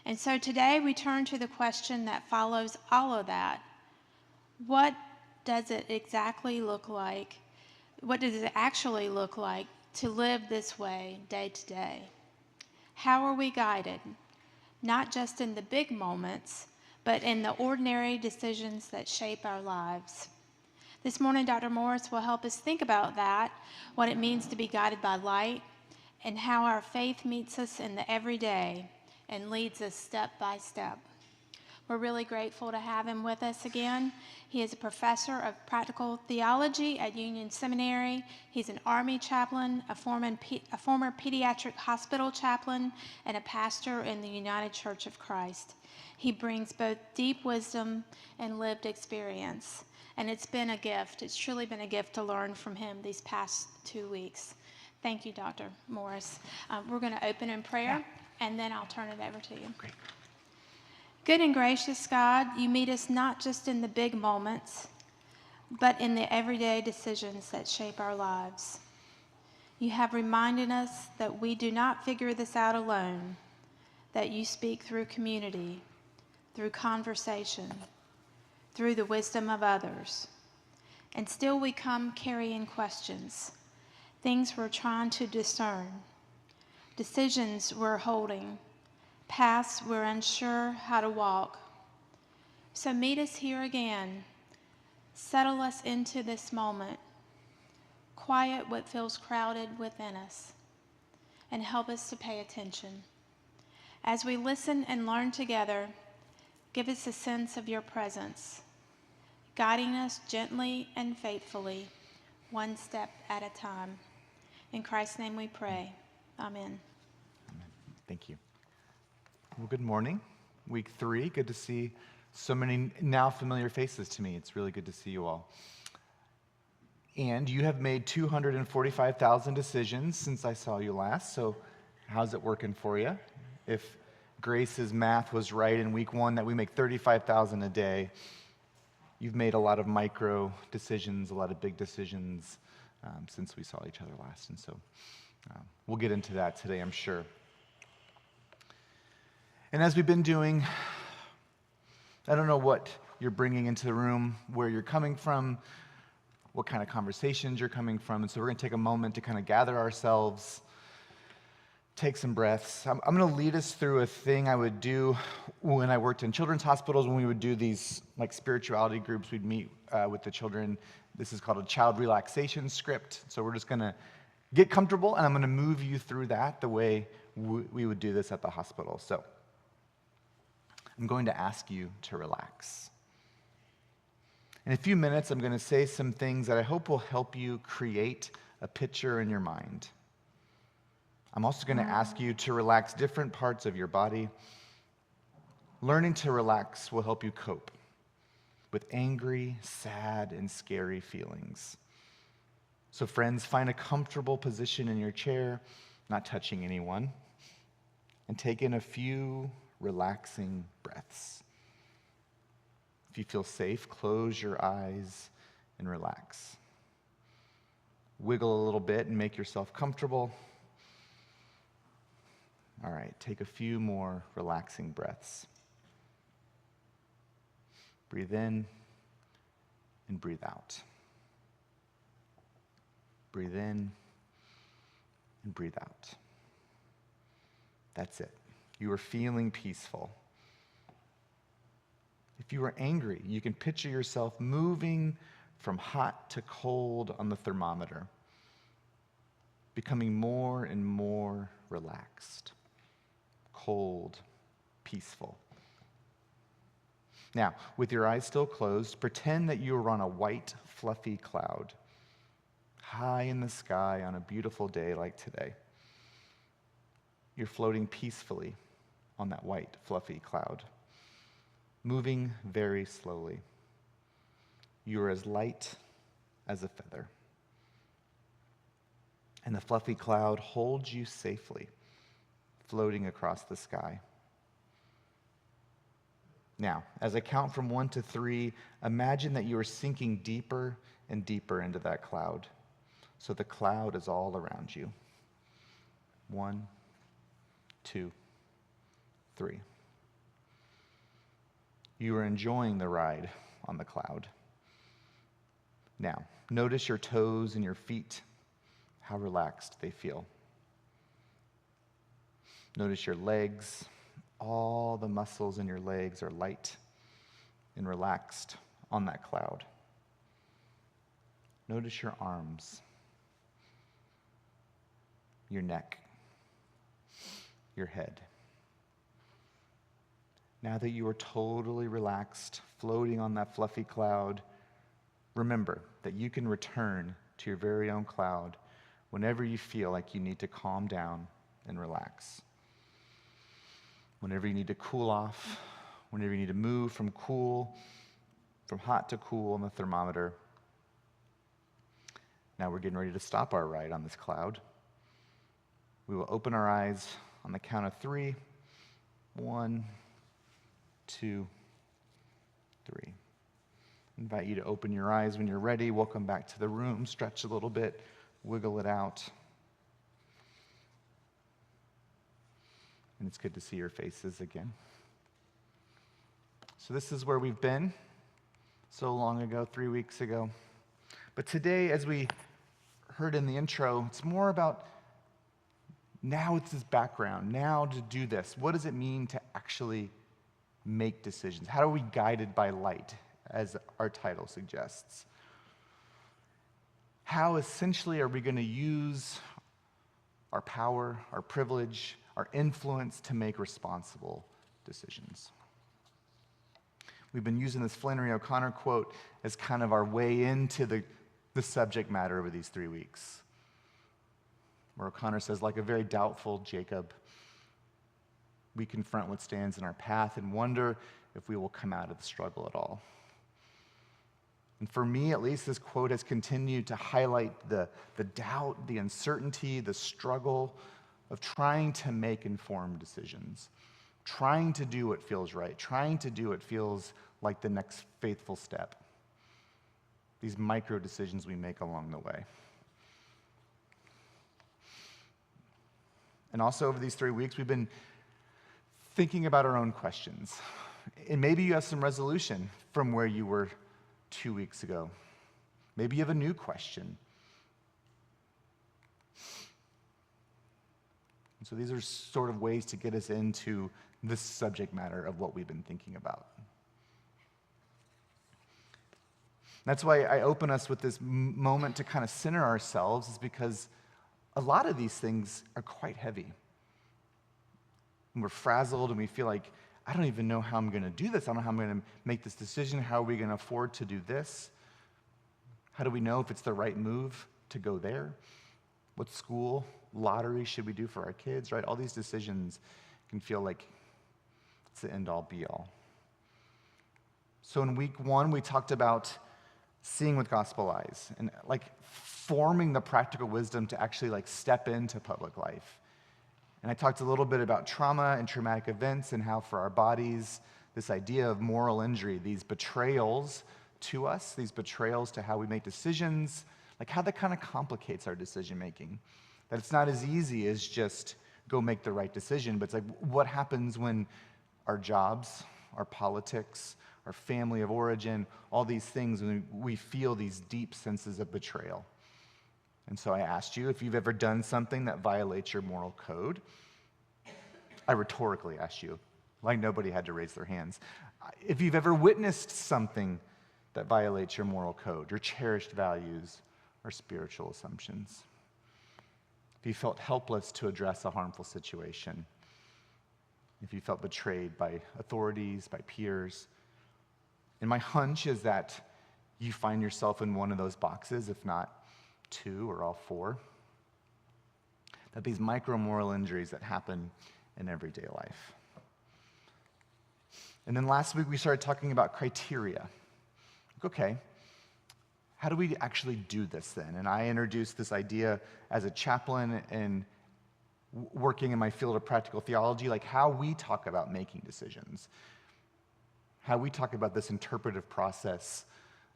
And so today we turn to the question that follows all of that. What does it exactly look like? What does it actually look like to live this way day to day? How are we guided? Not just in the big moments, but in the ordinary decisions that shape our lives. This morning, Dr. Morris will help us think about that, what it means to be guided by light, and how our faith meets us in the everyday and leads us step by step. We're really grateful to have him with us again. He is a professor of practical theology at Union Seminary. He's an Army chaplain, a former pediatric hospital chaplain, and a pastor in the United Church of Christ. He brings both deep wisdom and lived experience. And it's been a gift. It's truly been a gift to learn from him these past 2 weeks. Thank you, Dr. Morris. We're going to open in prayer, and then I'll turn it over to you. Great. Good and gracious God, you meet us not just in the big moments, but in the everyday decisions that shape our lives. You have reminded us that we do not figure this out alone, that you speak through community, through conversation, through the wisdom of others. And still we come carrying questions, things we're trying to discern, decisions we're holding, paths we're unsure how to walk. So meet us here again. Settle us into this moment. Quiet what feels crowded within us, and help us to pay attention. As we listen and learn together, give us a sense of your presence, guiding us gently and faithfully, one step at a time. In Christ's name we pray. Amen. Amen. Thank you. Well, good morning. Week 3. Good to see so many now familiar faces to me. It's really good to see you all. And you have made 245,000 decisions since I saw you last. So how's it working for you? If Grace's math was right in week 1 that we make 35,000 a day, you've made a lot of micro decisions, a lot of big decisions since we saw each other last. And so we'll get into that today, I'm sure. And as we've been doing, I don't know what you're bringing into the room, where you're coming from, what kind of conversations you're coming from. And so we're going to take a moment to kind of gather ourselves, take some breaths. I'm going to lead us through a thing I would do when I worked in children's hospitals. When we would do these like spirituality groups, we'd meet with the children. This is called a child relaxation script. So we're just going to get comfortable, and I'm going to move you through that the way we would do this at the hospital. So I'm going to ask you to relax. In a few minutes, I'm going to say some things that I hope will help you create a picture in your mind. I'm also going to ask you to relax different parts of your body. Learning to relax will help you cope with angry, sad, and scary feelings. So friends, find a comfortable position in your chair, not touching anyone, and take in a few relaxing breaths. If you feel safe, close your eyes and relax. Wiggle a little bit and make yourself comfortable. All right, take a few more relaxing breaths. Breathe in and breathe out. Breathe in and breathe out. That's it. You are feeling peaceful. If you are angry, you can picture yourself moving from hot to cold on the thermometer, becoming more and more relaxed, cold, peaceful. Now, with your eyes still closed, pretend that you are on a white, fluffy cloud, high in the sky on a beautiful day like today. You're floating peacefully on that white, fluffy cloud, moving very slowly. You are as light as a feather. And the fluffy cloud holds you safely, floating across the sky. Now, as I count from 1 to 3, imagine that you are sinking deeper and deeper into that cloud, so the cloud is all around you. 1, 2, 3. You are enjoying the ride on the cloud. Now, notice your toes and your feet, how relaxed they feel. Notice your legs. All the muscles in your legs are light and relaxed on that cloud. Notice your arms, your neck, your head. Now that you are totally relaxed, floating on that fluffy cloud, remember that you can return to your very own cloud whenever you feel like you need to calm down and relax. Whenever you need to cool off, whenever you need to move from hot to cool on the thermometer. Now we're getting ready to stop our ride on this cloud. We will open our eyes on the count of 3. 1, 2, 3. I invite you to open your eyes when you're ready. Welcome back to the room. Stretch a little bit, wiggle it out. And it's good to see your faces again. So this is where we've been so long ago, 3 weeks ago. But today, as we heard in the intro, it's more about now it's this background, now to do this. What does it mean to actually make decisions? How are we guided by light, as our title suggests? How essentially are we going to use our power, our privilege, our influence to make responsible decisions? We've been using this Flannery O'Connor quote as kind of our way into the subject matter over these 3 weeks, where O'Connor says, like a very doubtful Jacob, we confront what stands in our path and wonder if we will come out of the struggle at all. And for me, at least, this quote has continued to highlight the doubt, the uncertainty, the struggle of trying to make informed decisions, trying to do what feels right, trying to do what feels like the next faithful step. These micro decisions we make along the way. And also over these 3 weeks, we've been thinking about our own questions. And maybe you have some resolution from where you were 2 weeks ago. Maybe you have a new question. And so these are sort of ways to get us into this subject matter of what we've been thinking about. That's why I open us with this moment to kind of center ourselves, is because a lot of these things are quite heavy. And we're frazzled and we feel like, I don't even know how I'm going to do this. I don't know how I'm going to make this decision. How are we going to afford to do this? How do we know if it's the right move to go there? What school, lottery should we do for our kids, right? All these decisions can feel like it's the end-all, be-all. So in week 1, we talked about seeing with gospel eyes and like forming the practical wisdom to actually like step into public life. And I talked a little bit about trauma and traumatic events and how for our bodies, this idea of moral injury, these betrayals to us, these betrayals to how we make decisions, like how that kind of complicates our decision making. That it's not as easy as just go make the right decision, but it's like what happens when our jobs, our politics, our family of origin, all these things, when we feel these deep senses of betrayal. And so I asked you if you've ever done something that violates your moral code. I rhetorically asked you, like nobody had to raise their hands. If you've ever witnessed something that violates your moral code, your cherished values, or spiritual assumptions. If you felt helpless to address a harmful situation. If you felt betrayed by authorities, by peers. And my hunch is that you find yourself in one of those boxes, if not 2 or all 4. That these micro-moral injuries that happen in everyday life. And then last week we started talking about criteria. Okay, how do we actually do this then? And I introduced this idea as a chaplain and working in my field of practical theology, like how we talk about making decisions. How we talk about this interpretive process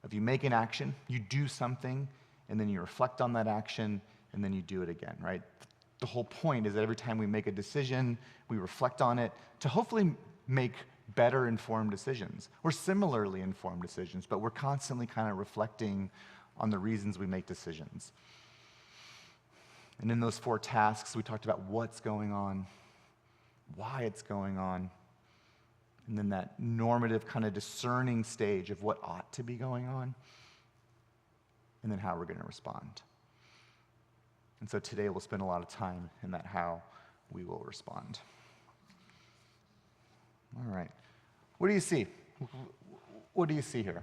of you make an action, you do something, and then you reflect on that action, and then you do it again, right? The whole point is that every time we make a decision, we reflect on it to hopefully make better informed decisions or similarly informed decisions, but we're constantly kind of reflecting on the reasons we make decisions. And in those 4 tasks, we talked about what's going on, why it's going on, and then that normative kind of discerning stage of what ought to be going on, and then how we're going to respond. And so today we'll spend a lot of time in that how we will respond. All right. What do you see? What do you see here?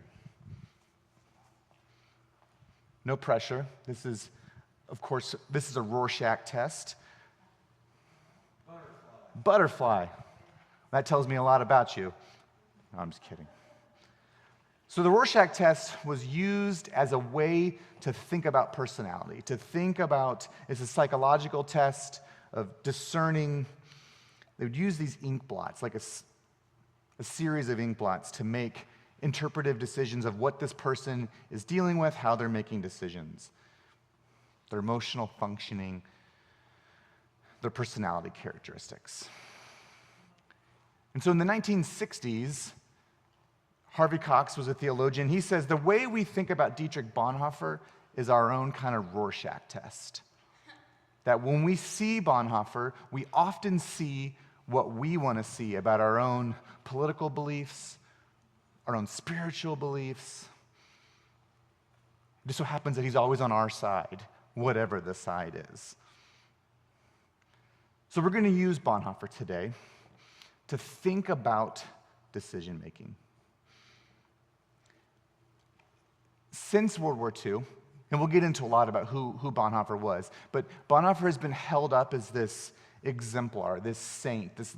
No pressure. This is, of course, this is a Rorschach test. Butterfly. That tells me a lot about you. No, I'm just kidding. So the Rorschach test was used as a way to think about personality, to think about, it's a psychological test of discerning. They would use these ink blots, like a series of ink blots to make interpretive decisions of what this person is dealing with, how they're making decisions, their emotional functioning, their personality characteristics. And so in the 1960s, Harvey Cox was a theologian. He says the way we think about Dietrich Bonhoeffer is our own kind of Rorschach test. That when we see Bonhoeffer, we often see what we want to see about our own political beliefs, our own spiritual beliefs. It just so happens that he's always on our side, whatever the side is. So we're going to use Bonhoeffer today to think about decision making. Since World War II, and we'll get into a lot about who Bonhoeffer was, but Bonhoeffer has been held up as this exemplar, this saint, this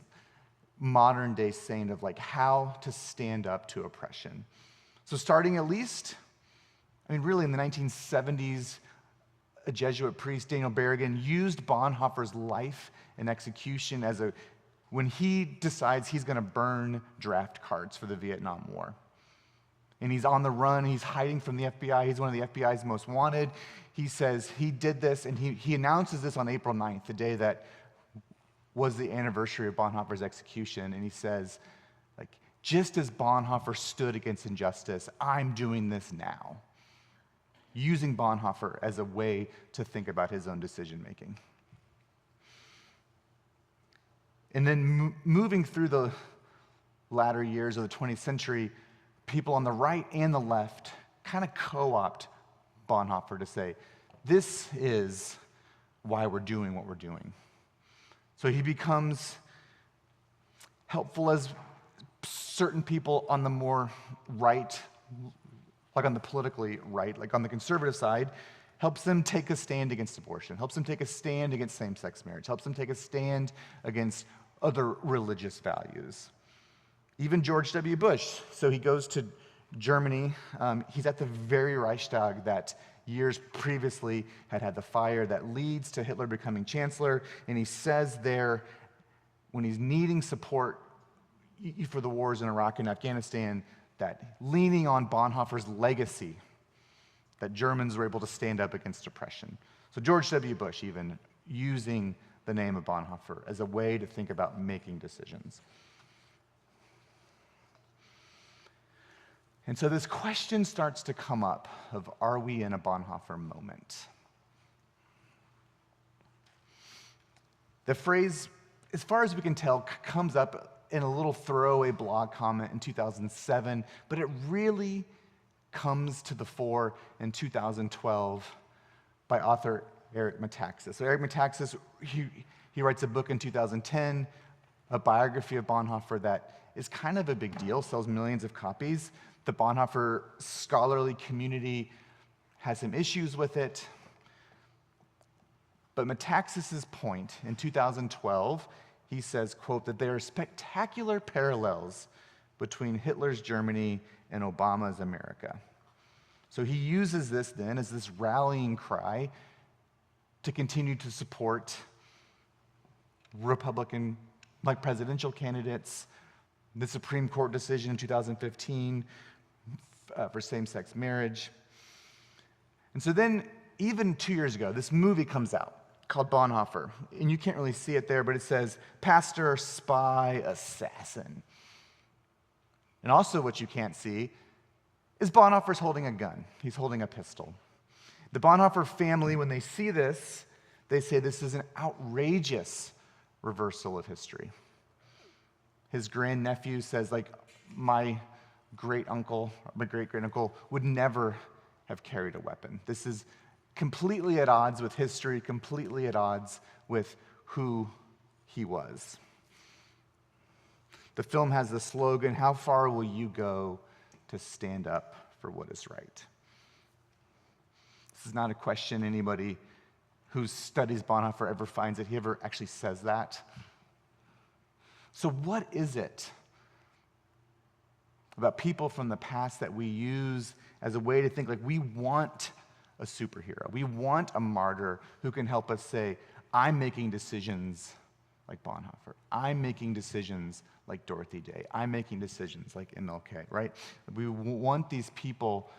modern day saint of like how to stand up to oppression. So starting at least, really in the 1970s, a Jesuit priest, Daniel Berrigan, used Bonhoeffer's life and execution as when he decides he's going to burn draft cards for the Vietnam War. And he's on the run, he's hiding from the FBI, he's one of the FBI's most wanted. He says he did this, and he announces this on April 9th, the day that was the anniversary of Bonhoeffer's execution, and he says, just as Bonhoeffer stood against injustice, I'm doing this now. Using Bonhoeffer as a way to think about his own decision-making. And then moving through the latter years of the 20th century, people on the right and the left kind of co-opt Bonhoeffer to say, this is why we're doing what we're doing. So he becomes helpful as certain people on the more right, like on the politically right, like on the conservative side, helps them take a stand against abortion, helps them take a stand against same-sex marriage, helps them take a stand against other religious values. Even George W. Bush, so he goes to Germany. He's at the very Reichstag that years previously had the fire that leads to Hitler becoming chancellor, and he says there, when he's needing support for the wars in Iraq and Afghanistan, that leaning on Bonhoeffer's legacy, that Germans were able to stand up against oppression. So George W. Bush even using the name of Bonhoeffer as a way to think about making decisions. And so this question starts to come up of, are we in a Bonhoeffer moment? The phrase, as far as we can tell, comes up in a little throwaway blog comment in 2007, but it really comes to the fore in 2012 by author Eric Metaxas. So Eric Metaxas, he writes a book in 2010, a biography of Bonhoeffer that is kind of a big deal, sells millions of copies. The Bonhoeffer scholarly community has some issues with it. But Metaxas' point in 2012, he says, quote, that there are spectacular parallels between Hitler's Germany and Obama's America. So he uses this then as this rallying cry to continue to support Republican, presidential candidates, the Supreme Court decision in 2015 for same-sex marriage. And so then, even 2 years ago, this movie comes out called Bonhoeffer. And you can't really see it there, but it says, pastor, spy, assassin. And also what you can't see is Bonhoeffer's holding a gun. He's holding a pistol. The Bonhoeffer family, when they see this, they say this is an outrageous reversal of history. His grandnephew says, like, my great-uncle, my great-great-uncle would never have carried a weapon. This is completely at odds with history, completely at odds with who he was. The film has the slogan, "How far will you go to stand up for what is right?" This is not a question anybody who studies Bonhoeffer ever finds that he ever actually says that. So what is it about people from the past that we use as a way to think like we want a superhero? We want a martyr who can help us say, I'm making decisions like Bonhoeffer. I'm making decisions like Dorothy Day. I'm making decisions like MLK, right? We want these people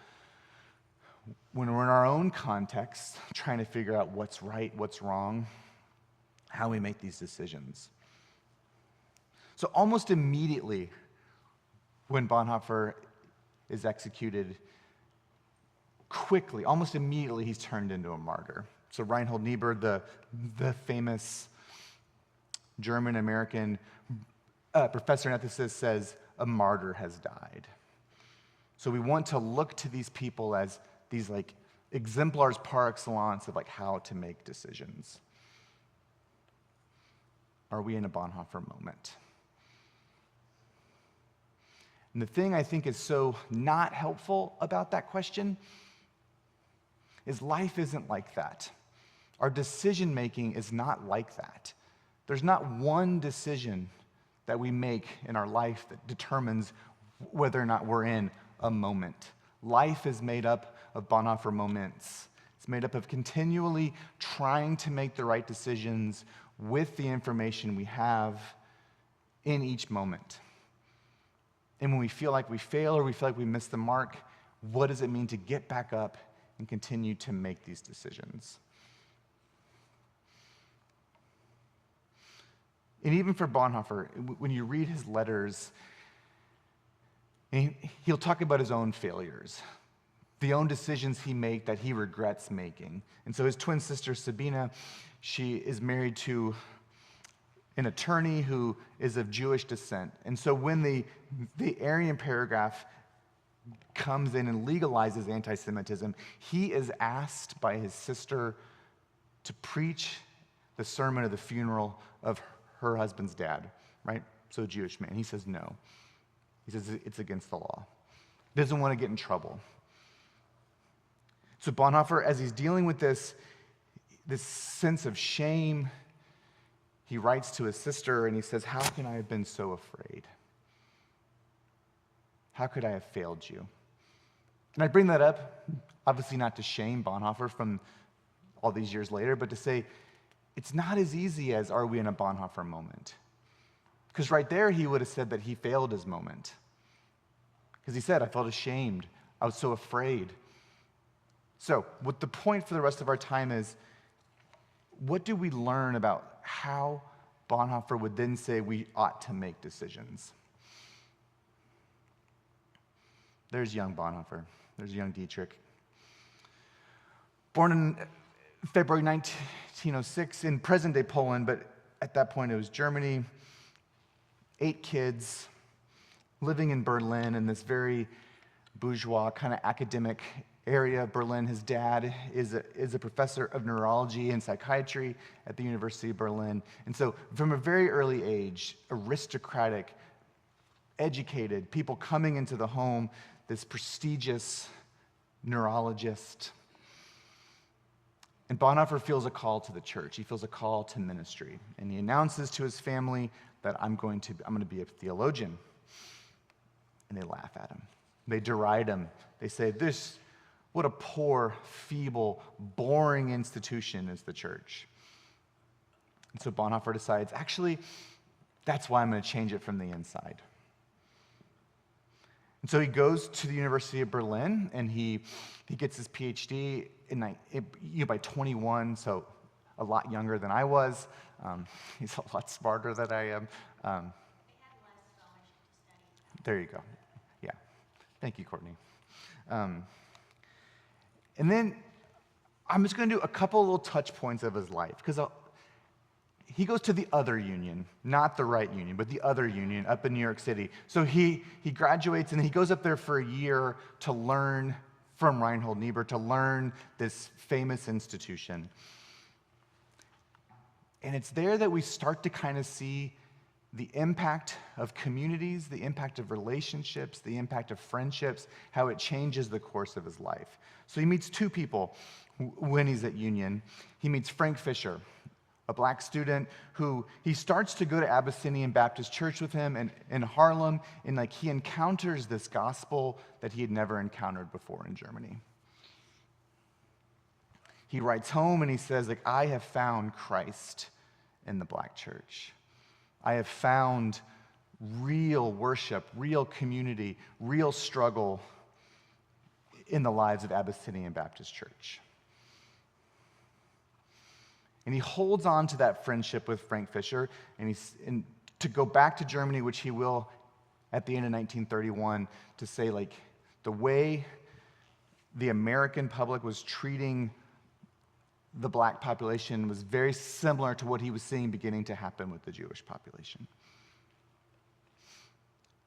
when we're in our own context, trying to figure out what's right, what's wrong, how we make these decisions. So almost immediately when Bonhoeffer is executed, quickly, almost immediately, he's turned into a martyr. So Reinhold Niebuhr, the famous German-American professor and ethicist, says, a martyr has died. So we want to look to these people as these like exemplars par excellence of like how to make decisions. Are we in a Bonhoeffer moment? And the thing I think is so not helpful about that question is life isn't like that. Our decision making is not like that. There's not one decision that we make in our life that determines whether or not we're in a moment. Life is made up of Bonhoeffer moments. It's made up of continually trying to make the right decisions with the information we have in each moment. And when we feel like we fail or we feel like we missed the mark, what does it mean to get back up and continue to make these decisions? And even for Bonhoeffer, when you read his letters, he'll talk about his own failures, the own decisions he made that he regrets making. And so his twin sister, Sabina, she is married to an attorney who is of Jewish descent. And so when the Aryan paragraph comes in and legalizes anti-Semitism, he is asked by his sister to preach the sermon of the funeral of her husband's dad, right? So a Jewish man. He says no. He says it's against the law. He doesn't want to get in trouble. So Bonhoeffer, as he's dealing with this sense of shame, he writes to his sister and he says, how can I have been so afraid? How could I have failed you? And I bring that up, obviously not to shame Bonhoeffer from all these years later, but to say, it's not as easy as are we in a Bonhoeffer moment? Because right there, he would have said that he failed his moment. Because he said, I felt ashamed. I was so afraid. So what the point for the rest of our time is, what do we learn about how Bonhoeffer would then say we ought to make decisions? There's young Bonhoeffer. There's young Dietrich. Born in February 1906 in present-day Poland, but at that point it was Germany. 8 kids, living in Berlin in this very bourgeois kind of academic area of Berlin. His dad is a professor of neurology and psychiatry at the University of Berlin. And so from a very early age, aristocratic, educated, people coming into the home, this prestigious neurologist. And Bonhoeffer feels a call to the church. He feels a call to ministry. And he announces to his family that I'm going to be a theologian. And they laugh at him. They deride him. They say, what a poor, feeble, boring institution is the church. And so Bonhoeffer decides, actually, that's why I'm going to change it from the inside. And so he goes to the University of Berlin, and he gets his PhD by 21, so a lot younger than I was. He's a lot smarter than I am. There you go. Thank you, Courtney. And then I'm just going to do a couple little touch points of his life, because he goes to the other union, not the right union, but the other union up in New York City. So he graduates, and he goes up there for a year to learn from Reinhold Niebuhr, to learn this famous institution. And it's there that we start to kind of see the impact of communities, the impact of relationships, the impact of friendships, how it changes the course of his life. So he meets two people when he's at Union. He meets Frank Fisher, a black student who he starts to go to Abyssinian Baptist Church with him in Harlem, and he encounters this gospel that he had never encountered before in Germany. He writes home and he says, I have found Christ in the black church. I have found real worship, real community, real struggle in the lives of Abyssinian Baptist Church. And he holds on to that friendship with Frank Fisher, and to go back to Germany, which he will at the end of 1931, to say the way the American public was treating the black population was very similar to what he was seeing beginning to happen with the Jewish population.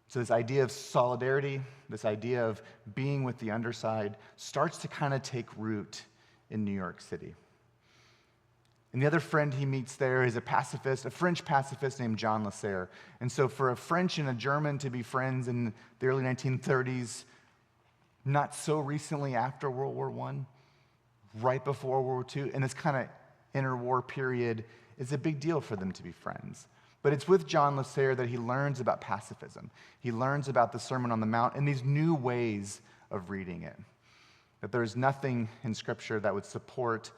So this idea of solidarity, this idea of being with the underside, starts to kind of take root in New York City. And the other friend he meets there is a pacifist, a French pacifist named John Lasserre. And so for a French and a German to be friends in the early 1930s, not so recently after World War I, right before World War II, in this kind of interwar period, is a big deal for them to be friends. But it's with John Lasserre that he learns about pacifism. He learns about the Sermon on the Mount and these new ways of reading it. That there's nothing in Scripture that would support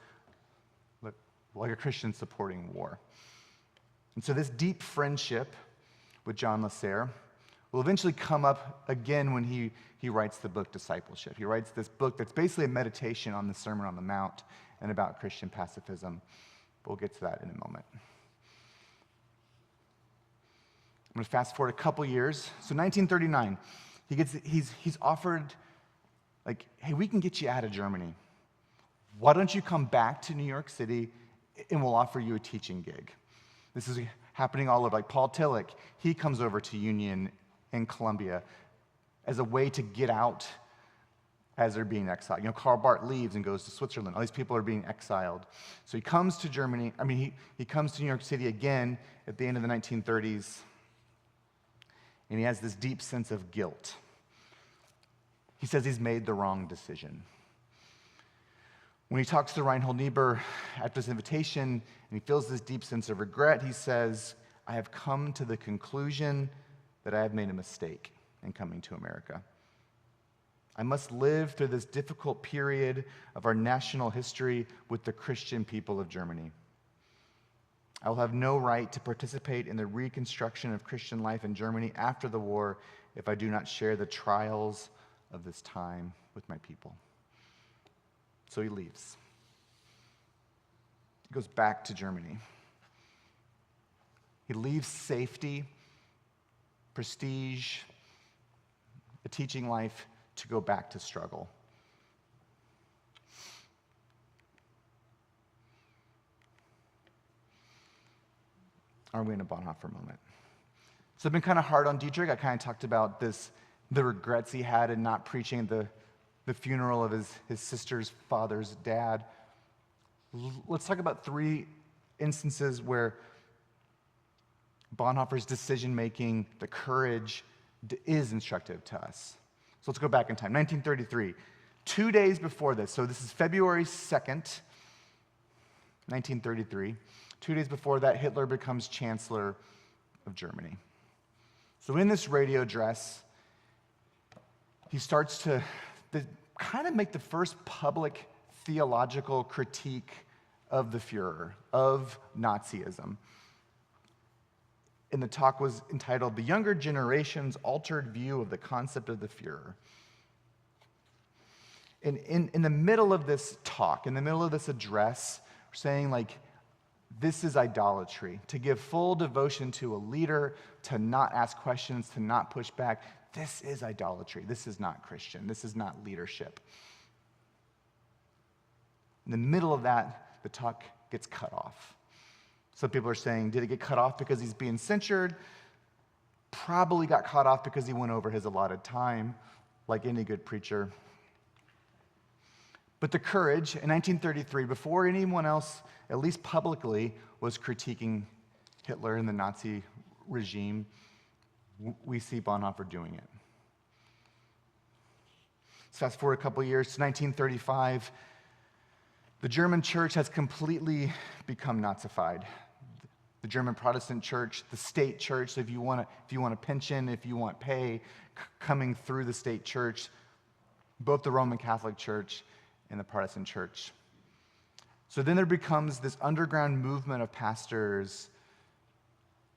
like a Christian supporting war. And so this deep friendship with John Lasserre will eventually come up again when he writes the book Discipleship. He writes this book that's basically a meditation on the Sermon on the Mount and about Christian pacifism. We'll get to that in a moment. I'm going to fast forward a couple years. So 1939, he's offered, hey, we can get you out of Germany. Why don't you come back to New York City and we'll offer you a teaching gig? This is happening all over. Paul Tillich, he comes over to Union in Columbia as a way to get out as they're being exiled. Karl Barth leaves and goes to Switzerland. All these people are being exiled. So he comes to Germany. He comes to New York City again at the end of the 1930s, and he has this deep sense of guilt. He says he's made the wrong decision. When he talks to Reinhold Niebuhr after this invitation, and he feels this deep sense of regret, he says, I have come to the conclusion that I have made a mistake in coming to America. I must live through this difficult period of our national history with the Christian people of Germany. I will have no right to participate in the reconstruction of Christian life in Germany after the war if I do not share the trials of this time with my people. So he leaves. He goes back to Germany. He leaves safety, prestige, a teaching life to go back to struggle. Are we in a Bonhoeffer moment? So I've been kind of hard on Dietrich. I kind of talked about the regrets he had in not preaching at the funeral of his sister's father's dad. Let's talk about 3 instances where Bonhoeffer's decision-making, the courage, is instructive to us. So let's go back in time. 1933, 2 days before this. So this is February 2nd, 1933. 2 days before that, Hitler becomes Chancellor of Germany. So in this radio address, he starts to kind of make the first public theological critique of the Fuhrer, of Nazism. And the talk was entitled, The Younger Generation's Altered View of the Concept of the Fuhrer. And in the middle of this talk, in the middle of this address, we're saying this is idolatry. To give full devotion to a leader, to not ask questions, to not push back, this is idolatry. This is not Christian. This is not leadership. In the middle of that, the talk gets cut off. Some people are saying, did it get cut off because he's being censured? Probably got cut off because he went over his allotted time, like any good preacher. But the courage in 1933, before anyone else, at least publicly, was critiquing Hitler and the Nazi regime, we see Bonhoeffer doing it. So fast forward a couple years to 1935, the German church has completely become Nazified. The German Protestant church, the state church, so if you want a pension, if you want pay, coming through the state church, both the Roman Catholic Church and the Protestant church. So then there becomes this underground movement of pastors,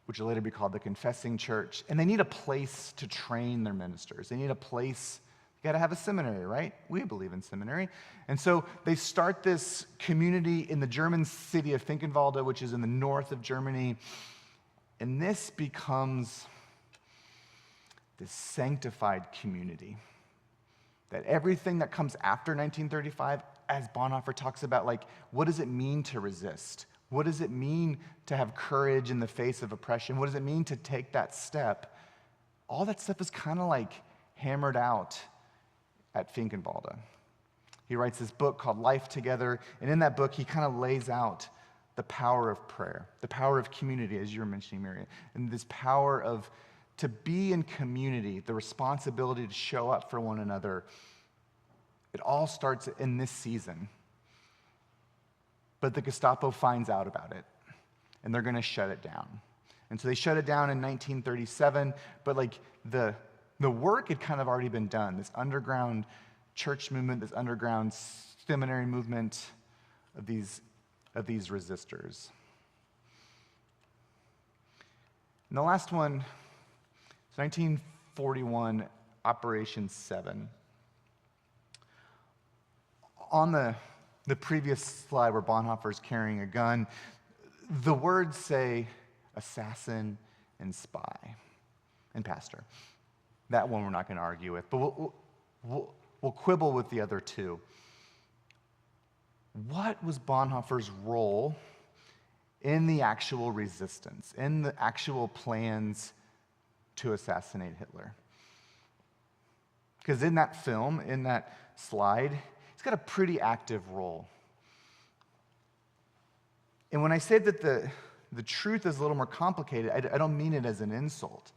which will later be called the Confessing Church, and they need a place to train their ministers. They need a place. You got to have a seminary, right? We believe in seminary. And so they start this community in the German city of Finkenwalde, which is in the north of Germany. And this becomes this sanctified community. That everything that comes after 1935, as Bonhoeffer talks about, like, what does it mean to resist? What does it mean to have courage in the face of oppression? What does it mean to take that step? All that stuff is kind of like hammered out at Finkenwalde. He writes this book called Life Together, and in that book, he kind of lays out the power of prayer, the power of community, as you were mentioning, Miriam, and this power of to be in community, the responsibility to show up for one another. It all starts in this season. But the Gestapo finds out about it, and they're going to shut it down. And so they shut it down in 1937, but like the work had kind of already been done. This underground church movement, this underground seminary movement of these resistors. And the last one is 1941, Operation 7. On the previous slide where Bonhoeffer's carrying a gun, the words say assassin and spy and pastor. That one we're not going to argue with, but we'll quibble with the other two. What was Bonhoeffer's role in the actual resistance, in the actual plans to assassinate Hitler? Because in that film, in that slide, he's got a pretty active role. And when I say that the truth is a little more complicated, I don't mean it as an insult,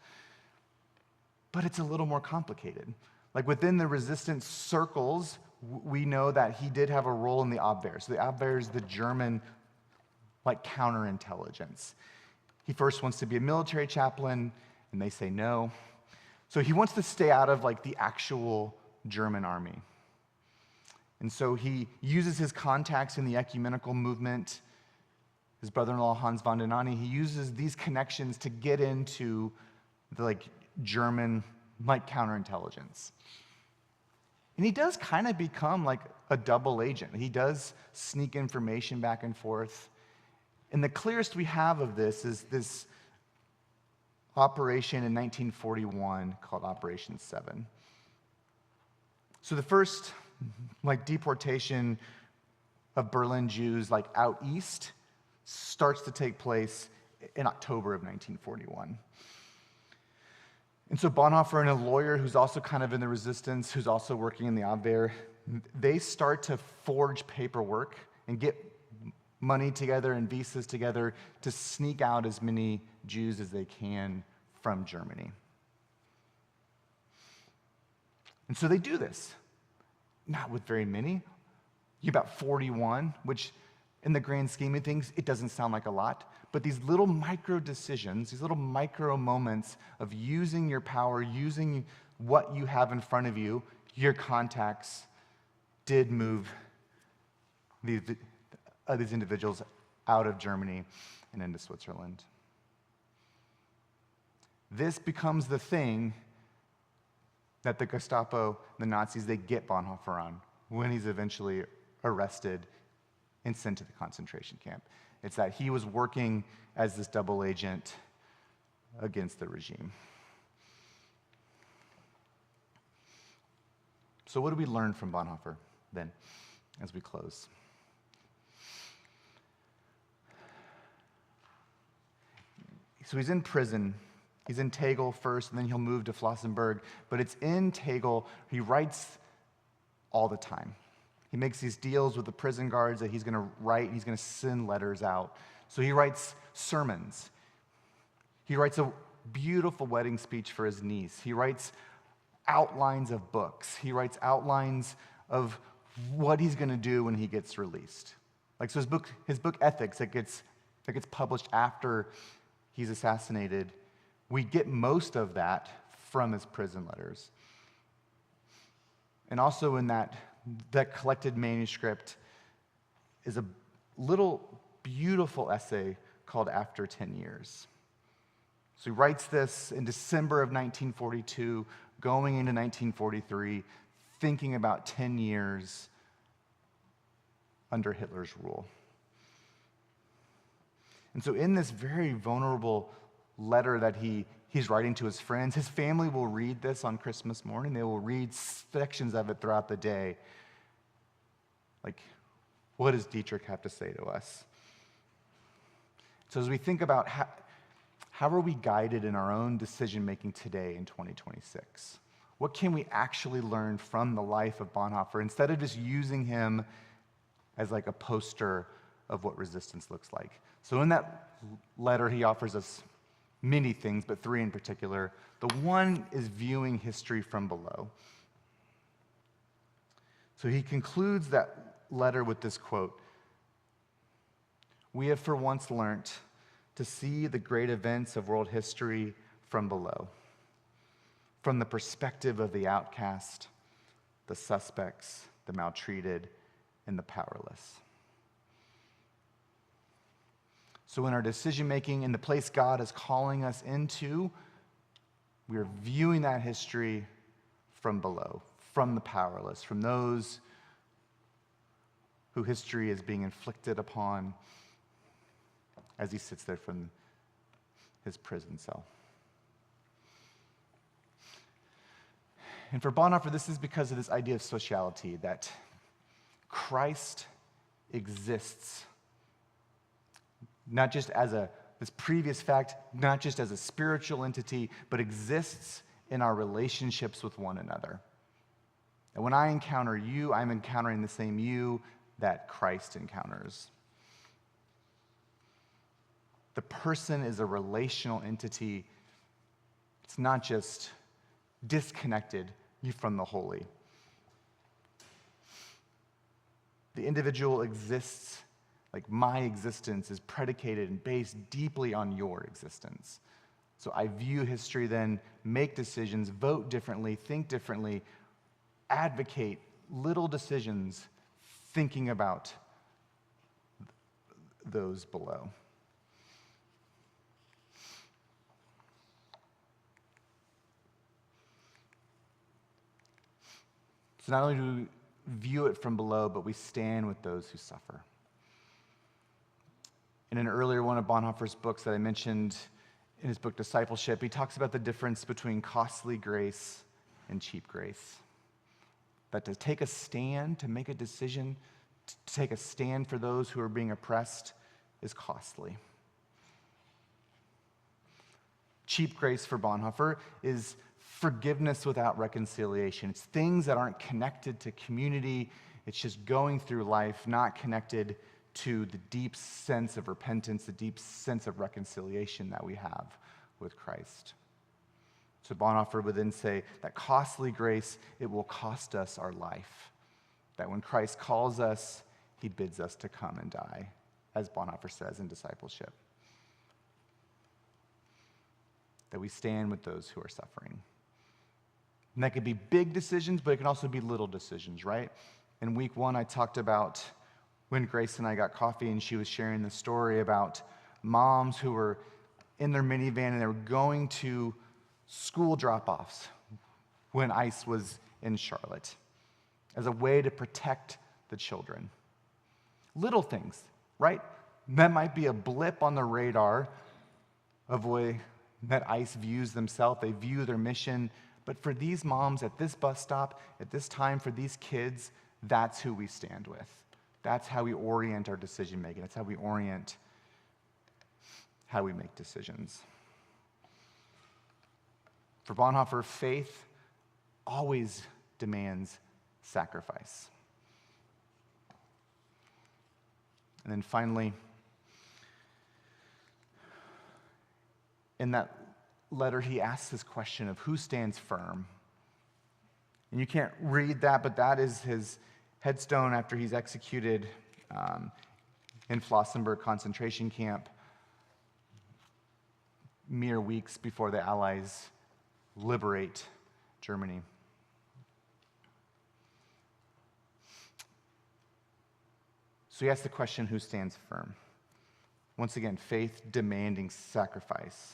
but it's a little more complicated. Like within the resistance circles, we know that he did have a role in the Abwehr. So the Abwehr is the German, like, counterintelligence. He first wants to be a military chaplain, and they say no. So he wants to stay out of, like, the actual German army. And so he uses his contacts in the ecumenical movement. His brother-in-law, Hans von den Anny, he uses these connections to get into the, like, German, like, counterintelligence. And he does kind of become like a double agent. He does sneak information back and forth. And the clearest we have of this is this operation in 1941 called Operation 7. So the first, like, deportation of Berlin Jews, like, out east starts to take place in October of 1941. And so Bonhoeffer and a lawyer who's also kind of in the resistance, who's also working in the Abwehr, they start to forge paperwork and get money together and visas together to sneak out as many Jews as they can from Germany. And so they do this. Not with very many. You about 41, which in the grand scheme of things, it doesn't sound like a lot. But these little micro decisions, these little micro moments of using your power, using what you have in front of you, your contacts, did move these individuals out of Germany and into Switzerland. This becomes the thing that the Gestapo, the Nazis, they get Bonhoeffer on when he's eventually arrested and sent to the concentration camp. It's that he was working as this double agent against the regime. So what do we learn from Bonhoeffer then, as we close? So he's in prison. He's in Tegel first, and then he'll move to Flossenburg. But it's in Tegel, he writes all the time. He makes these deals with the prison guards that he's going to write, he's going to send letters out. So he writes sermons. He writes a beautiful wedding speech for his niece. He writes outlines of books. He writes outlines of what he's going to do when he gets released. Like, so his book Ethics, that gets published after he's assassinated, we get most of that from his prison letters. And also in that collected manuscript is a little beautiful essay called After 10 Years. So he writes this in December of 1942, going into 1943, thinking about 10 years under Hitler's rule. And so in this very vulnerable letter that he's writing to his friends, his family will read this on Christmas morning. They will read sections of it throughout the day. Like, what does Dietrich have to say to us? So as we think about how are we guided in our own decision-making today in 2026? What can we actually learn from the life of Bonhoeffer instead of just using him as like a poster of what resistance looks like? So in that letter, he offers us many things, but three in particular. The one is viewing history from below. So he concludes that letter with this quote: "We have for once learnt to see the great events of world history from below, from the perspective of the outcast, the suspects, the maltreated, and the powerless." So in our decision-making, in the place God is calling us into, we are viewing that history from below, from the powerless, from those who history is being inflicted upon as he sits there from his prison cell. And for Bonhoeffer, this is because of this idea of sociality, that Christ exists not just as this previous fact, not just as a spiritual entity, but exists in our relationships with one another. And when I encounter you, I'm encountering the same you that Christ encounters. The person is a relational entity. It's not just disconnected from the holy. The individual exists, like my existence is predicated and based deeply on your existence. So I view history then, make decisions, vote differently, think differently, advocate little decisions, thinking about those below. So not only do we view it from below, but we stand with those who suffer. In an earlier one of Bonhoeffer's books that I mentioned in his book Discipleship, he talks about the difference between costly grace and cheap grace. That to take a stand, to make a decision, to take a stand for those who are being oppressed is costly. Cheap grace for Bonhoeffer is forgiveness without reconciliation. It's things that aren't connected to community. It's just going through life, not connected to the deep sense of repentance, the deep sense of reconciliation that we have with Christ. So Bonhoeffer would then say that costly grace, it will cost us our life. That when Christ calls us, he bids us to come and die, as Bonhoeffer says in Discipleship. That we stand with those who are suffering. And that could be big decisions, but it can also be little decisions, right? In week one, I talked about when Grace and I got coffee and she was sharing the story about moms who were in their minivan and they were going to school drop-offs when ICE was in Charlotte as a way to protect the children. Little things, right? That might be a blip on the radar of the way that ICE views themselves. They view their mission. But for these moms at this bus stop, at this time, for these kids, that's who we stand with. That's how we orient our decision making. That's how we orient how we make decisions. For Bonhoeffer, faith always demands sacrifice. And then finally, in that letter, he asks this question of who stands firm. And you can't read that, but that is his headstone after he's executed in Flossenburg concentration camp mere weeks before the Allies liberate Germany. So he asks the question, who stands firm? Once again, faith demanding sacrifice.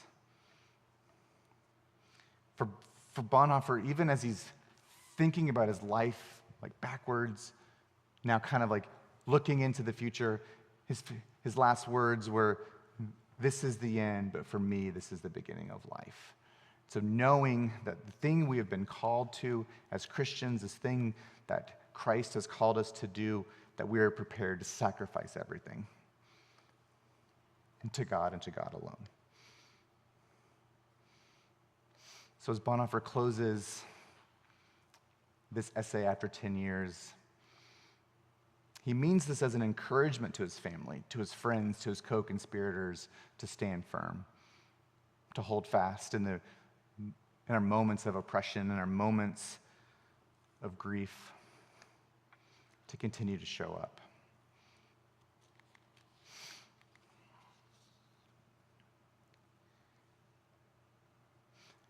For Bonhoeffer, even as he's thinking about his life, like backwards, now kind of like looking into the future, his last words were, "This is the end, but for me, this is the beginning of life." So knowing that the thing we have been called to as Christians, this thing that Christ has called us to do, that we are prepared to sacrifice everything to God and to God alone. So as Bonhoeffer closes this essay after 10 years, he means this as an encouragement to his family, to his friends, to his co-conspirators to stand firm, to hold fast in our moments of oppression, in our moments of grief, to continue to show up.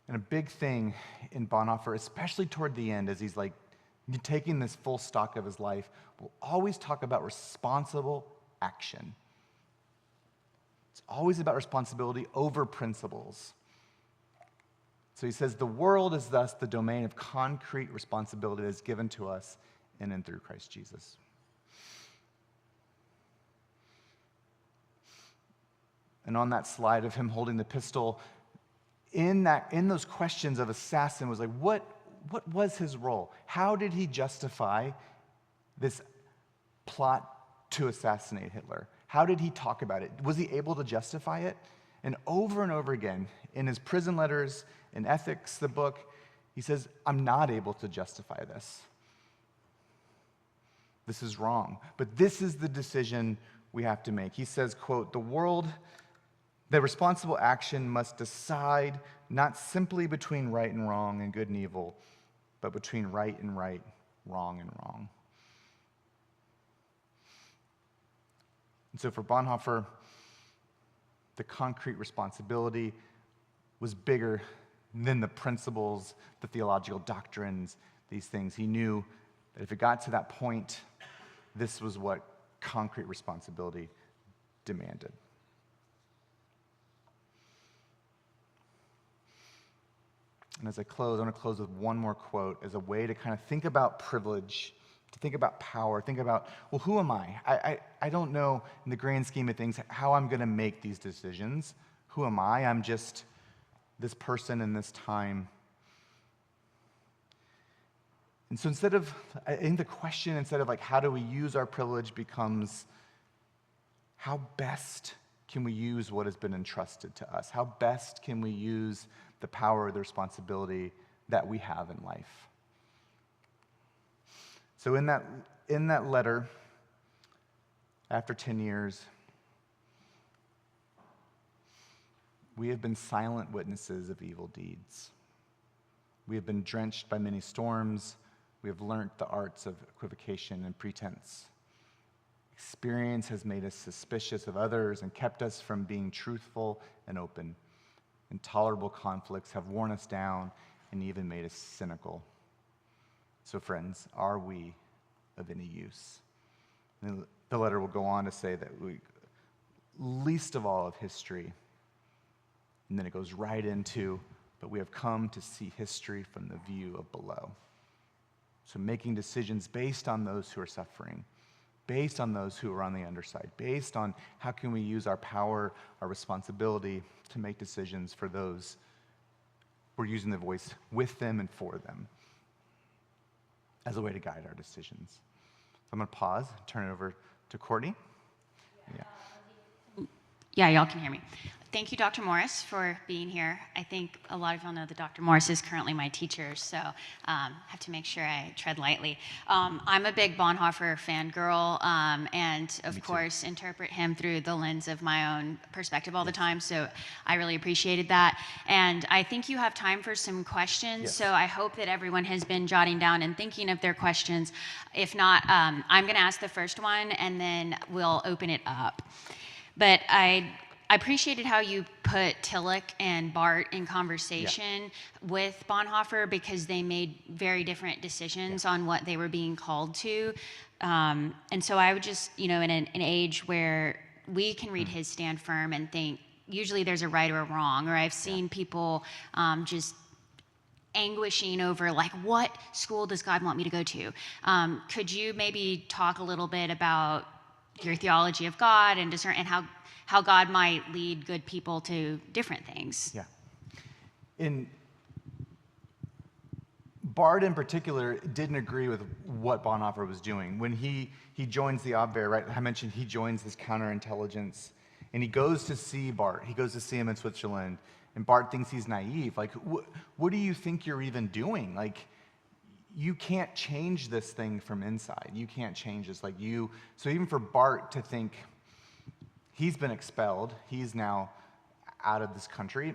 And a big thing in Bonhoeffer, especially toward the end, as he's like taking this full stock of his life, will always talk about responsible action. It's always about responsibility over principles. So he says, the world is thus the domain of concrete responsibility that is given to us in and through Christ Jesus. And on that slide of him holding the pistol, in those questions of assassin was like, what was his role? How did he justify this plot to assassinate Hitler? How did he talk about it? Was he able to justify it? And over again, in his prison letters, in Ethics, the book, he says, I'm not able to justify this. This is wrong. But this is the decision we have to make. He says, quote, the responsible action must decide not simply between right and wrong and good and evil, but between right and right, wrong and wrong. And so for Bonhoeffer, the concrete responsibility was bigger than the principles, the theological doctrines, these things. He knew that if it got to that point, this was what concrete responsibility demanded. And as I close, I want to close with one more quote as a way to kind of think about privilege, to think about power, think about, well, who am I? I don't know in the grand scheme of things how I'm going to make these decisions. Who am I? I'm just this person in this time. And so I think the question instead of like, how do we use our privilege becomes, how best can we use what has been entrusted to us? How best can we use the power, the responsibility that we have in life? So in that letter, after 10 years, we have been silent witnesses of evil deeds. We have been drenched by many storms. We have learnt the arts of equivocation and pretense. Experience has made us suspicious of others and kept us from being truthful and open. Intolerable conflicts have worn us down and even made us cynical. So friends, are we of any use? And the letter will go on to say that we, least of all of history, and then it goes right into, but we have come to see history from the view of below. So making decisions based on those who are suffering, based on those who are on the underside, based on how can we use our power, our responsibility to make decisions for those we're using the voice with them and for them as a way to guide our decisions. So I'm going to pause, turn it over to Courtney. Yeah. Yeah, y'all can hear me. Thank you, Dr. Morris, for being here. I think a lot of y'all know that Dr. Morris is currently my teacher, so have to make sure I tread lightly. I'm a big Bonhoeffer fangirl, and of course interpret him through the lens of my own perspective all the time, so I really appreciated that. And I think you have time for some questions, so I hope that everyone has been jotting down and thinking of their questions. If not, I'm going to ask the first one, and then we'll open it up. But I appreciated how you put Tillich and Barth in conversation with Bonhoeffer, because they made very different decisions on what they were being called to. And so I would just, in an age where we can read his Stand Firm and think, usually there's a right or a wrong, or I've seen people just anguishing over, like, what school does God want me to go to? Could you maybe talk a little bit about your theology of God and discern, and how God might lead good people to different things? Yeah. In Barth in particular didn't agree with what Bonhoeffer was doing. When he joins the Abwehr, right? I mentioned he joins this counterintelligence, and he goes to see Barth. He goes to see him in Switzerland, and Barth thinks he's naive. Like, what do you think you're even doing? Like, you can't change this thing from inside. You can't change this. So even for Barth to think he's been expelled, he's now out of this country.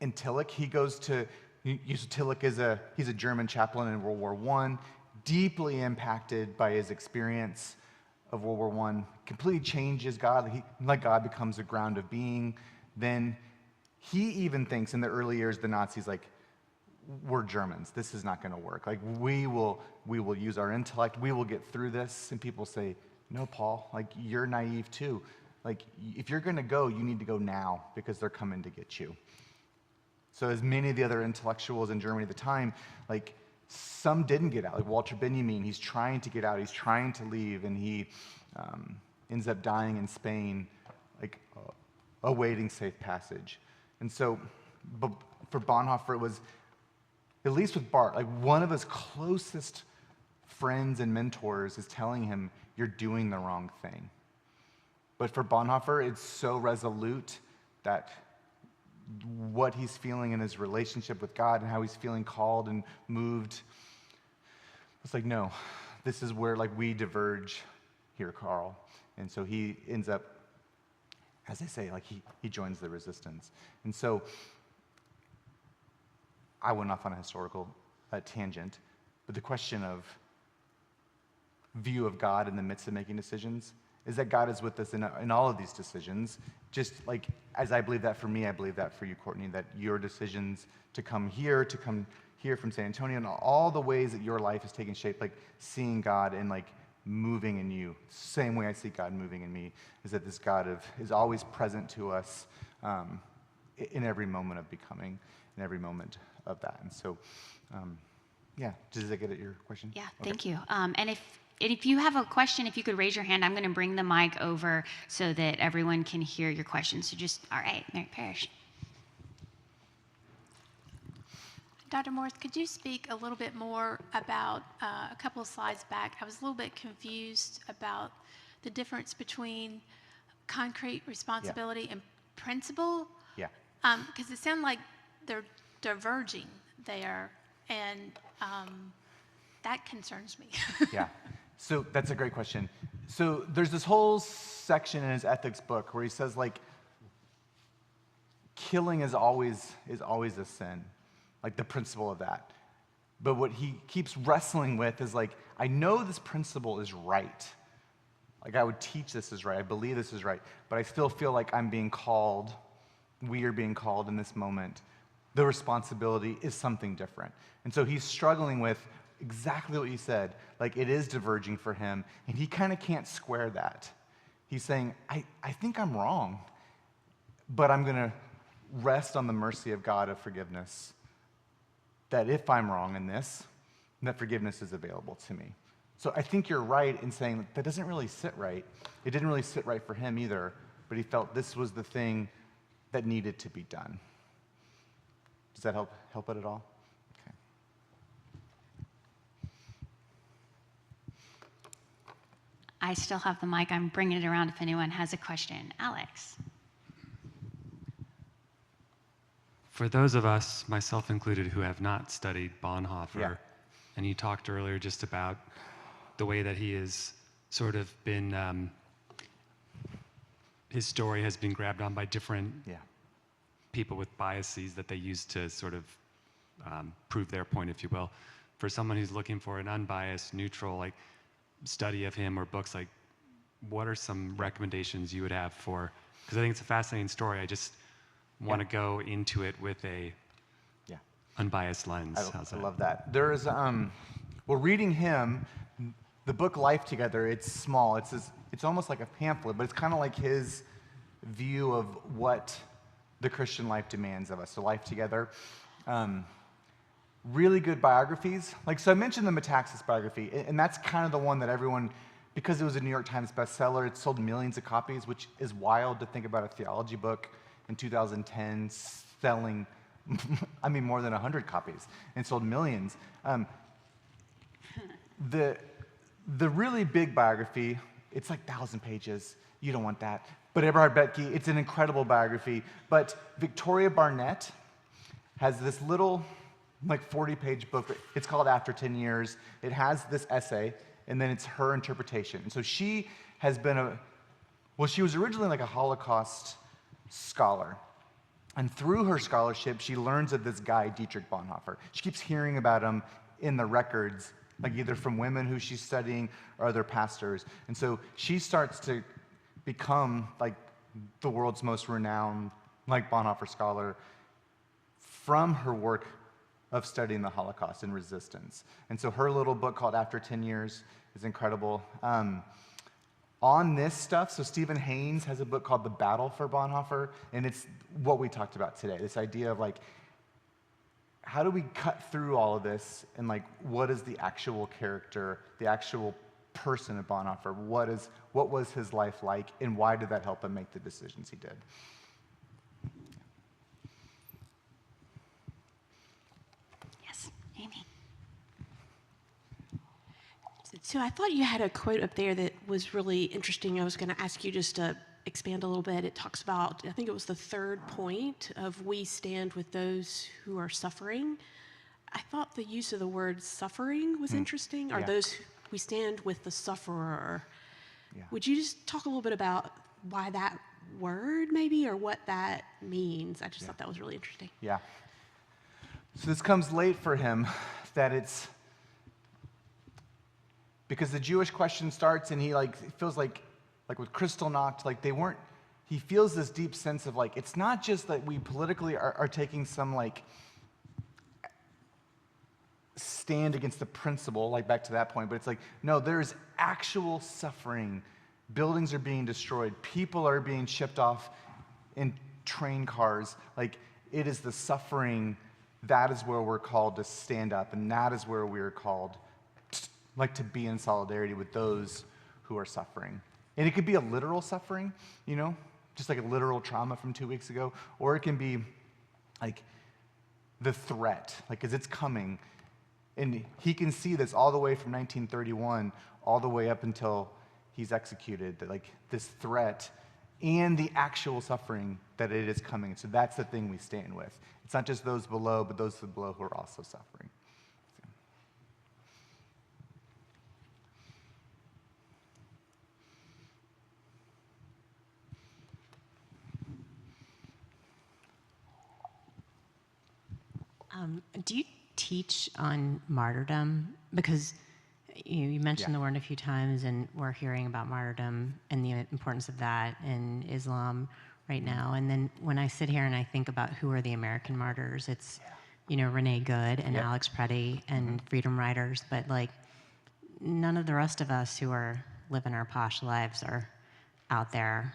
In Tillich, he goes to, Tillich he's a German chaplain in World War I, deeply impacted by his experience of World War I, completely changes God. God becomes a ground of being. Then he even thinks in the early years, the Nazis, we're Germans. This is not going to work. We will use our intellect. We will get through this. And people say, no, Paul, you're naive too. If you're going to go, you need to go now, because they're coming to get you. So as many of the other intellectuals in Germany at the time, some didn't get out. Like Walter Benjamin, he's trying to get out. He's trying to leave, and he ends up dying in Spain, awaiting safe passage. And so, but for Bonhoeffer, it was, at least with Barth, one of his closest friends and mentors is telling him, you're doing the wrong thing. But for Bonhoeffer, it's so resolute that what he's feeling in his relationship with God and how he's feeling called and moved, it's no, this is where we diverge here, Carl. And so he ends up, as I say, he joins the resistance. And so I went off on a historical tangent, but the question of view of God in the midst of making decisions is that God is with us in all of these decisions. Just as I believe that for me, I believe that for you, Courtney, that your decisions to come here from San Antonio, and all the ways that your life has taken shape, seeing God and moving in you, same way I see God moving in me, is that this God is always present to us in every moment of becoming, in every moment of that. And so, does that get at your question? Yeah, thank you. And if you have a question, if you could raise your hand, I'm going to bring the mic over so that everyone can hear your question. So all right, Mary Parrish. Dr. Morris, could you speak a little bit more about a couple of slides back? I was a little bit confused about the difference between concrete responsibility and principle. Yeah. Because it sounded like they're diverging there, and that concerns me. Yeah. So that's a great question. So there's this whole section in his ethics book where he says killing is always a sin, the principle of that. But what he keeps wrestling with is I know this principle is right. I would teach this is right. I believe this is right. But I still feel I'm being called, we are being called in this moment. The responsibility is something different. And so he's struggling with exactly what you said. It is diverging for him, and he kind of can't square that. He's saying, I think I'm wrong, but I'm going to rest on the mercy of God of forgiveness, that if I'm wrong in this, that forgiveness is available to me. So I think you're right in saying that doesn't really sit right. It didn't really sit right for him either, but he felt this was the thing that needed to be done. Does that help it at all? Okay. I still have the mic. I'm bringing it around if anyone has a question. Alex. For those of us, myself included, who have not studied Bonhoeffer, Yeah. and you talked earlier just about the way that he has sort of been, his story has been grabbed on by different Yeah. people with biases that they use to sort of prove their point, if you will. For someone who's looking for an unbiased, neutral, like study of him or books, like what are some recommendations you would have for? Because I think it's a fascinating story. I just want to go into it with a unbiased lens. I love that. There is, well, reading him, the book Life Together, it's small. It's almost like a pamphlet, but it's kind of like his view of what the Christian life demands of us. So Life Together. Really good biographies. So I mentioned the Metaxas biography, and that's kind of the one that everyone, because it was a New York Times bestseller, it sold millions of copies, which is wild to think about a theology book in 2010 selling, more than 100 copies and sold millions. The really big biography, it's like 1,000 pages. You don't want that. But Eberhard Bethke, it's an incredible biography. But Victoria Barnett has this little, 40-page book. It's called After 10 Years. It has this essay, and then it's her interpretation. And so she has been she was originally a Holocaust scholar. And through her scholarship, she learns of this guy, Dietrich Bonhoeffer. She keeps hearing about him in the records, either from women who she's studying or other pastors. And so she starts to become the world's most renowned Bonhoeffer scholar from her work of studying the Holocaust and resistance. And so her little book called After 10 Years is incredible. On this stuff, so Stephen Haynes has a book called The Battle for Bonhoeffer, and it's what we talked about today, this idea of how do we cut through all of this and what is the actual character, the actual person of Bonhoeffer? What was his life like, and why did that help him make the decisions he did? Yes, Amy. So I thought you had a quote up there that was really interesting. I was going to ask you just to expand a little bit. It talks about, I think it was the third point of we stand with those who are suffering. I thought the use of the word suffering was interesting, or those we stand with the sufferer. Yeah. Would you just talk a little bit about why that word maybe, or what that means? I just thought that was really interesting. Yeah. So this comes late for him, that it's because the Jewish question starts, and he feels like with Kristallnacht, they weren't. He feels this deep sense of it's not just that we politically are taking some stand against the principle, back to that point, but it's no, there's actual suffering. Buildings are being destroyed. People are being shipped off in train cars. It is the suffering. That is where we're called to stand up, and that is where we are called to be in solidarity with those who are suffering. And it could be a literal suffering, just a literal trauma from 2 weeks ago, or it can be the threat, because it's coming. And he can see this all the way from 1931, all the way up until he's executed, that this threat and the actual suffering that it is coming. So that's the thing we stand with. It's not just those below, but those below who are also suffering. Do you teach on martyrdom? Because you mentioned the word a few times, and we're hearing about martyrdom and the importance of that in Islam right now. And then when I sit here and I think about who are the American martyrs, it's Renee Good and Alex Preddy and freedom riders, but none of the rest of us who are living our posh lives are out there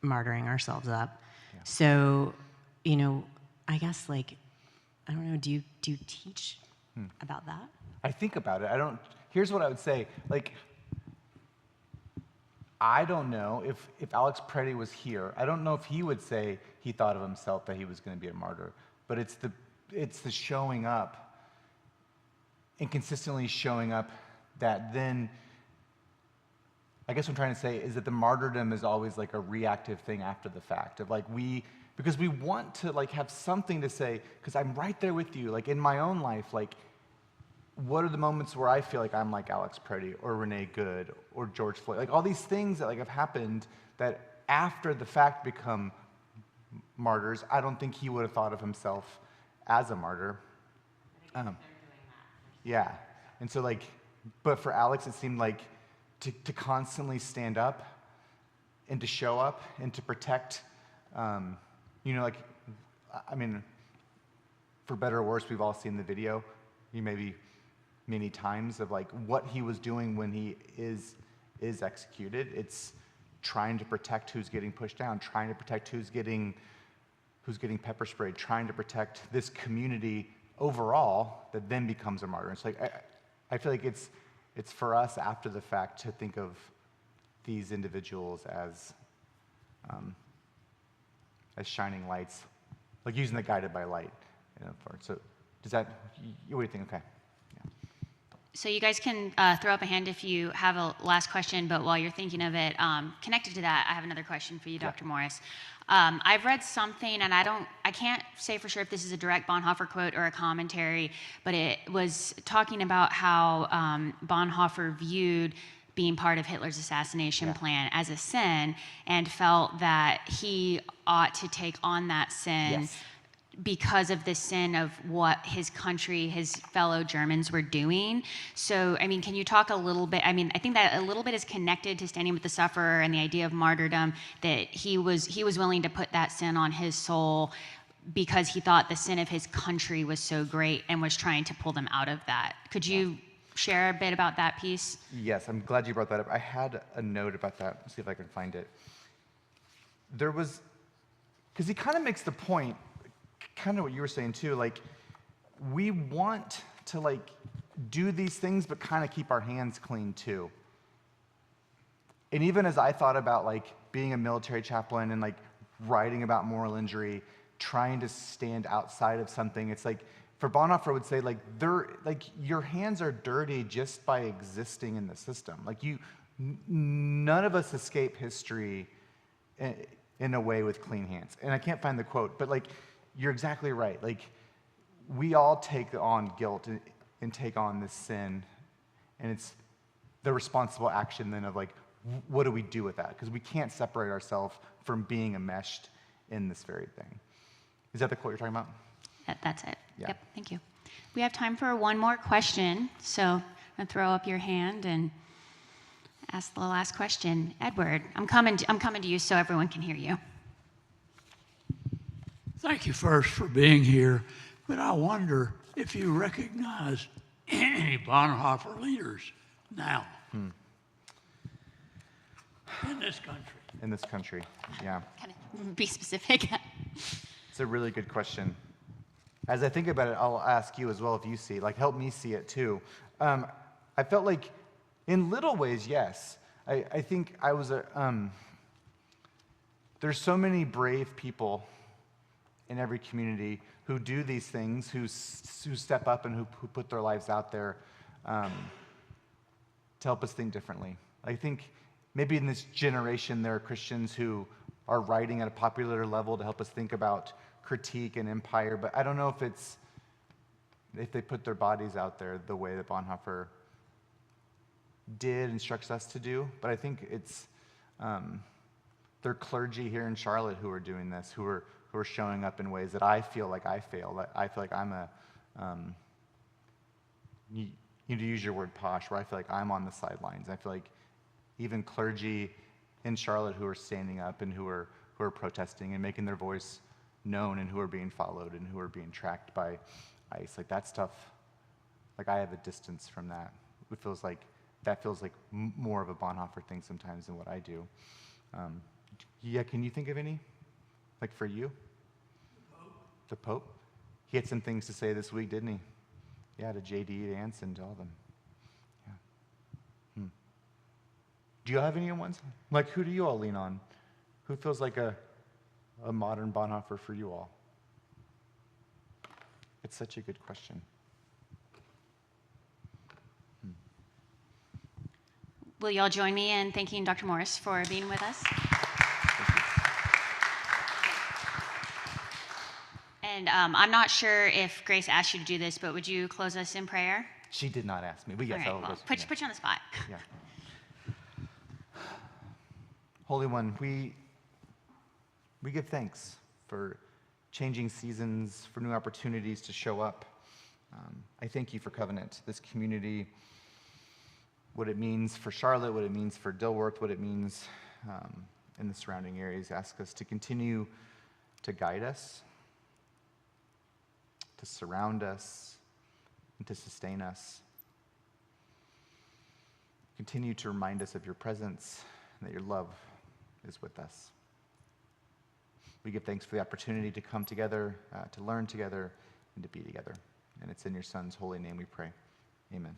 martyring ourselves up. Yeah. So, I guess I don't know, do you teach about that? I think about it. here's what I would say. Like, I don't know if Alex Preddy was here. I don't know if he would say he thought of himself that he was going to be a martyr. But it's the showing up and consistently showing up that then, I guess what I'm trying to say is that the martyrdom is always like a reactive thing after the fact of like because we want to like have something to say, because I'm right there with you. Like in my own life, like what are the moments where I feel like I'm like Alex Preddy or Renee Good or George Floyd? Like all these things that like have happened that after the fact become martyrs. I don't think he would have thought of himself as a martyr. Yeah. And so like, but for Alex, it seemed like to constantly stand up and to show up and to protect, like, I mean, for better or worse, we've all seen the video, maybe many times of like what he was doing when he is executed. It's trying to protect who's getting pushed down, trying to protect who's getting pepper sprayed, trying to protect this community overall that then becomes a martyr. It's like I feel like it's for us after the fact to think of these individuals as shining lights, like using the guided by light. So does that? What do you think? Okay. So you guys can throw up a hand if you have a last question, but while you're thinking of it, connected to that, I have another question for you, Dr. Morris. I've read something, and I can't say for sure if this is a direct Bonhoeffer quote or a commentary, but it was talking about how Bonhoeffer viewed being part of Hitler's assassination plan as a sin and felt that he ought to take on that sin because of the sin of what his country, his fellow Germans were doing. So, I mean, can you talk a little bit, I mean, I think that a little bit is connected to standing with the sufferer and the idea of martyrdom, that he was willing to put that sin on his soul because he thought the sin of his country was so great and was trying to pull them out of that. Could you share a bit about that piece? Yes, I'm glad you brought that up. I had a note about that. Let's see if I can find it. There was, because he kind of makes the point, kind of what you were saying too, like we want to like do these things but kind of keep our hands clean too. And even as I thought about like being a military chaplain and like writing about moral injury, trying to stand outside of something, it's like for Bonhoeffer would say like your hands are dirty just by existing in the system. Like none of us escape history in a way with clean hands. And I can't find the quote, but like you're exactly right. Like, we all take on guilt and take on this sin, and it's the responsible action then of like, what do we do with that? Because we can't separate ourselves from being enmeshed in this very thing. Is that the quote you're talking about? That's it. Yeah. Yep, thank you. We have time for one more question, so I'm going to throw up your hand and ask the last question. Edward, I'm coming to you so everyone can hear you. Thank you first for being here, but I wonder if you recognize any Bonhoeffer leaders now in this country. In this country, yeah. Kind of be specific. It's a really good question. As I think about it, I'll ask you as well if you see it. Like, help me see it too. I felt like, in little ways, yes. I think I was there's so many brave people in every community who do these things, who step up and who put their lives out there to help us think differently. I think maybe in this generation there are Christians who are writing at a popular level to help us think about critique and empire, but I don't know if they put their bodies out there the way that Bonhoeffer instructs us to do. But I think it's there are clergy here in Charlotte who are doing this, who are showing up in ways that I feel like I fail. That I feel like I'm you need to use your word posh, where I feel like I'm on the sidelines. I feel like even clergy in Charlotte who are standing up and who are protesting and making their voice known and who are being followed and who are being tracked by ICE. Like that stuff, like I have a distance from that. It feels like more of a Bonhoeffer thing sometimes than what I do. Yeah, can you think of any? Like for you? The Pope? He had some things to say this week, didn't he? Yeah, to JD, to Anson, to all of them. Yeah. Do you have any ones? Like, who do you all lean on? Who feels like a modern Bonhoeffer for you all? It's such a good question. Will y'all join me in thanking Dr. Morris for being with us? And I'm not sure if Grace asked you to do this, but would you close us in prayer? She did not ask me, but yes, All right, I'll well, go. put you on the spot. Yeah. Holy One, we give thanks for changing seasons, for new opportunities to show up. I thank you for Covenant, this community, what it means for Charlotte, what it means for Dilworth, what it means in the surrounding areas. Ask us to continue to guide us, to surround us, and to sustain us. Continue to remind us of your presence and that your love is with us. We give thanks for the opportunity to come together, to learn together, and to be together. And it's in your Son's holy name we pray. Amen.